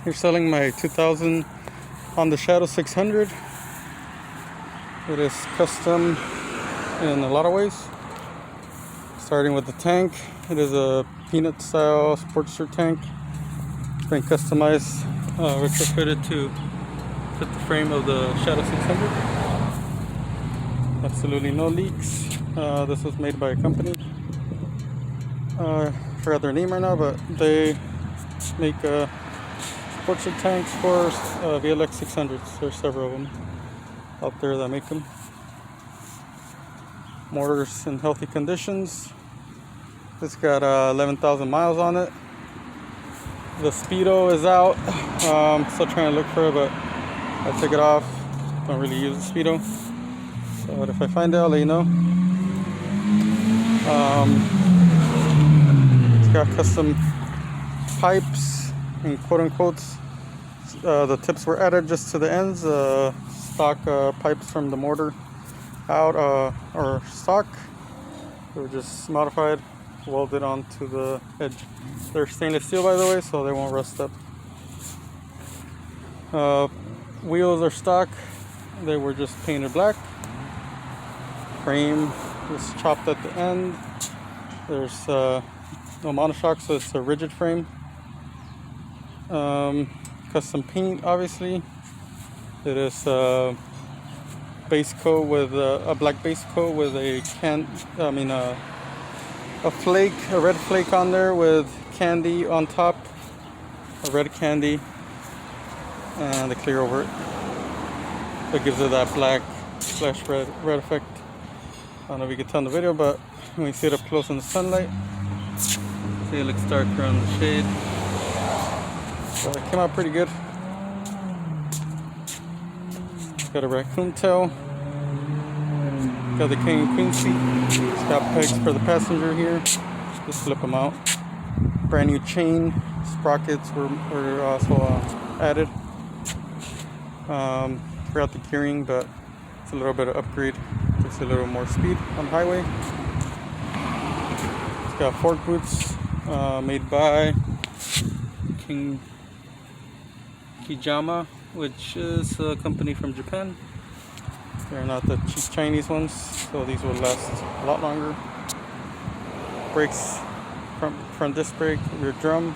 Here selling my 2000 Honda Shadow 600. It is custom in a lot of ways. Starting with the tank, it is a peanut style Sportster tank. It's been customized, retrofitted to fit the frame of the Shadow 600. Absolutely no leaks. This was made by a company. I forgot their name right now, but they make Sportster tanks for VLX 600s. There's several of them out there that make them. Motor's in healthy conditions. It's got 11,000 miles on it. The speedo is out. Still trying to look for it, but I took it off. Don't really use the speedo. So if I find it, I'll let you know. It's got custom pipes and quote unquote. The tips were added just to the ends. Stock pipes from the motor out or stock. They were just modified, welded onto the edge. They're stainless steel, by the way, so they won't rust up. Wheels are stock. They were just painted black. Frame is chopped at the end. There's no monoshock, so it's a rigid frame. Custom paint, obviously. It is base coat with a black base coat with a red flake on there with candy on top, a red candy, and the clear over it. That gives it that black slash red effect. I don't know if you can tell in the video, but when you see it up close in the sunlight, see it looks darker on the shade. So it came out pretty good. Got a raccoon tail. Got the king and queen seat. It's got pegs for the passenger here. Just flip them out. Brand new chain. Sprockets were also added. Forgot the gearing, but it's a little bit of upgrade. Just a little more speed on the highway. It's got fork boots made by Kijama, which is a company from Japan. They're not the cheap Chinese ones, so these will last a lot longer. Brakes, front disc brake, rear drum,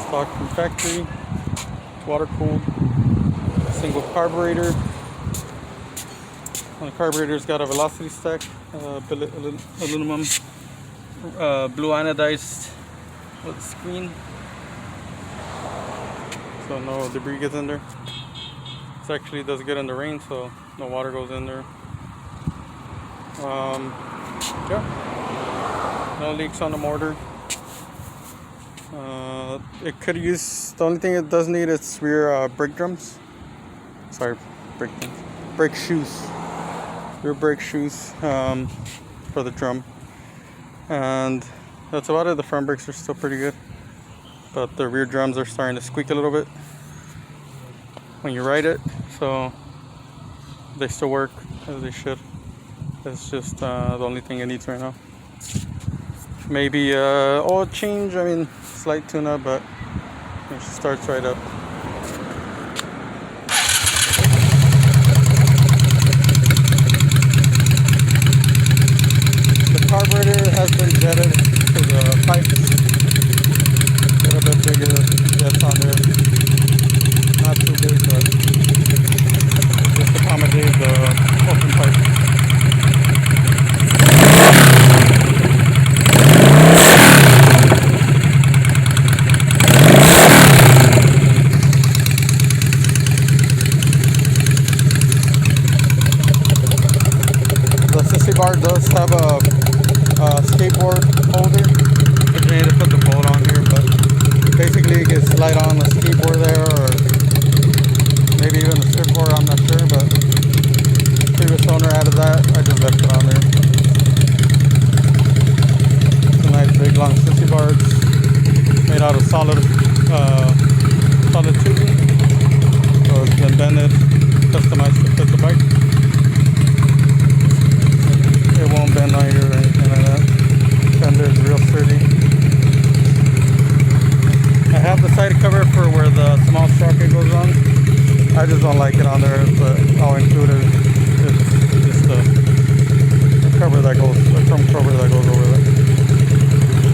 stock from factory, water cooled, single carburetor. The carburetor's got a velocity stack, aluminum, blue anodized with screen, so no debris gets in there. This actually does good in the rain, so no water goes in there. Yeah, no leaks on the motor. It could use, the only thing it does need is rear brake drums. Sorry, brake shoes. Rear brake shoes for the drum. And that's about it. The front brakes are still pretty good, but the rear drums are starting to squeak a little bit when you ride it, so they still work as they should. It's just the only thing it needs right now. Maybe oil change, slight tune-up, but it starts right up. The carburetor has been jetted to the pipes. A little bit bigger jets on there. Not too big, but just accommodate the open pipe. The sissy bar does have a skateboard holder. I need to put the bolt on here, but basically you can slide on the skateboard there, or maybe even the surfboard, I'm not sure, but previous owner added that. I just left it on there. It's a nice big long sissy bar. It's made out of solid tubing, so it's been bended, customized to fit the bike. It won't bend on you or anything like that. Fender is real sturdy. I have the side cover cover for where the small sprocket goes on. I just don't like it on there, but I'll include it. It's just the cover that goes